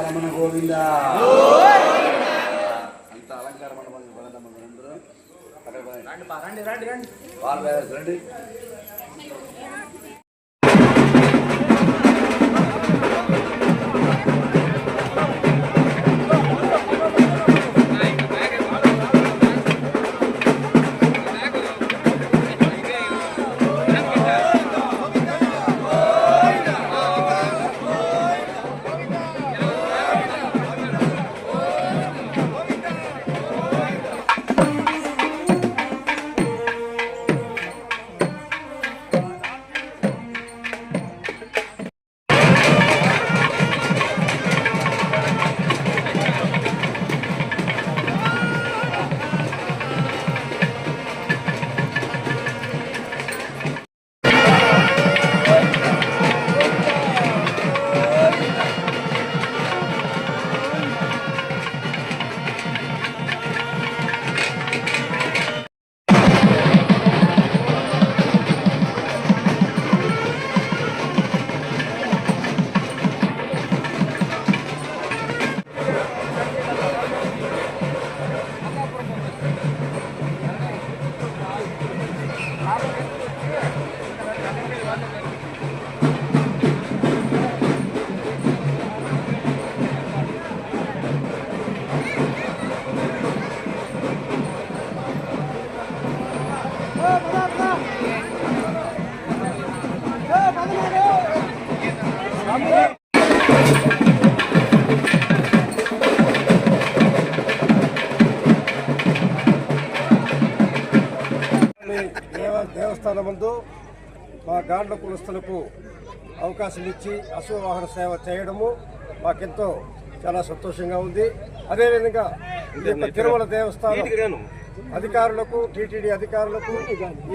రమణ గోవింద అంత అలంకారం రండి. దేవస్థానం ముందు మా గాండ్ల కులస్తులకు అవకాశం ఇచ్చి అశ్వవాహన సేవ చేయడము మాకెంతో చాలా సంతోషంగా ఉంది. అదేవిధంగా తిరుమల దేవస్థానం అధికారులకు, టీటీడీ అధికారులకు,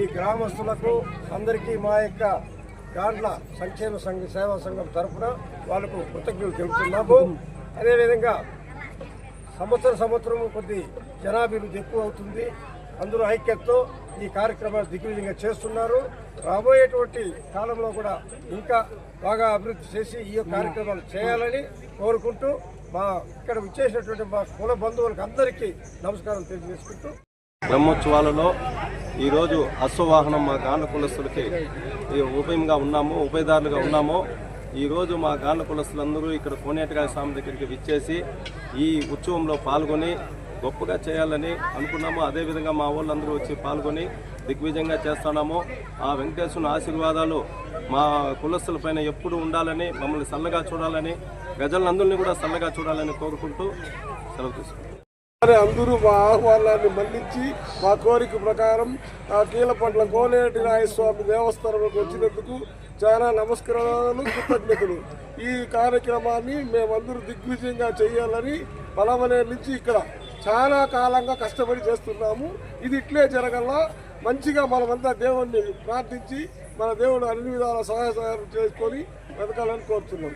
ఈ గ్రామస్తులకు అందరికీ మా యొక్క గాండ్ల సంక్షేమ సేవా సంఘం తరఫున వాళ్ళకు కృతజ్ఞతలు తెలుపుతున్నాము. అదేవిధంగా సంవత్సరం కొద్ది జనాభివృద్ధి ఎక్కువ అవుతుంది. అందరూ ఐక్యతతో ఈ కార్యక్రమాలు దిగ్విజయంగా చేస్తున్నారు. రాబోయేటువంటి కాలంలో కూడా ఇంకా బాగా అభివృద్ధి చేసి ఈ కార్యక్రమాలు చేయాలని కోరుకుంటూ మా ఇక్కడ విచ్చేసినటువంటి మా కుల బంధువులకు అందరికీ నమస్కారం తెలియజేసుకుంటూ బ్రహ్మోత్సవాలలో ఈరోజు అశ్వవాహనం మా గాండ్ల కులస్తులకి ఉభయదారులుగా ఉన్నాము. ఈరోజు మా గాండ్ల కులస్తులందరూ ఇక్కడ కోనేటికాయ స్వామి దగ్గరికి విచ్చేసి ఈ ఉత్సవంలో పాల్గొని గొప్పగా చేయాలని అనుకున్నాము. అదేవిధంగా మా వాళ్ళందరూ వచ్చి పాల్గొని దిగ్విజయంగా చేస్తున్నాము. ఆ వెంకటేశ్వరుని ఆశీర్వాదాలు మా కులస్తులపైన ఎప్పుడు ఉండాలని, మమ్మల్ని చల్లగా చూడాలని, ప్రజలందరినీ కూడా చల్లగా చూడాలని కోరుకుంటూ సెలవు తీసుకుంటాం. అందరూ మా ఆహ్వానాన్ని మన్నించి మా కోరిక ప్రకారం ఆ కీలపట్ల కోనేటి నాయస్వామి దేవస్థానంలోకి వచ్చినందుకు చాలా నమస్కారాలు, కృతజ్ఞతలు. ఈ కార్యక్రమాన్ని మేమందరూ దిగ్విజయంగా చేయాలని బలమనే నుంచి ఇక్కడ చాలా కాలంగా కష్టపడి చేస్తున్నాము. ఇది ఇట్లే జరగల్లా మంచిగా మనమంతా దేవుణ్ణి ప్రార్థించి మన దేవుడు అన్ని విధాల సహాయ సహాయం చేసుకొని బతకాలని కోరుతున్నాం.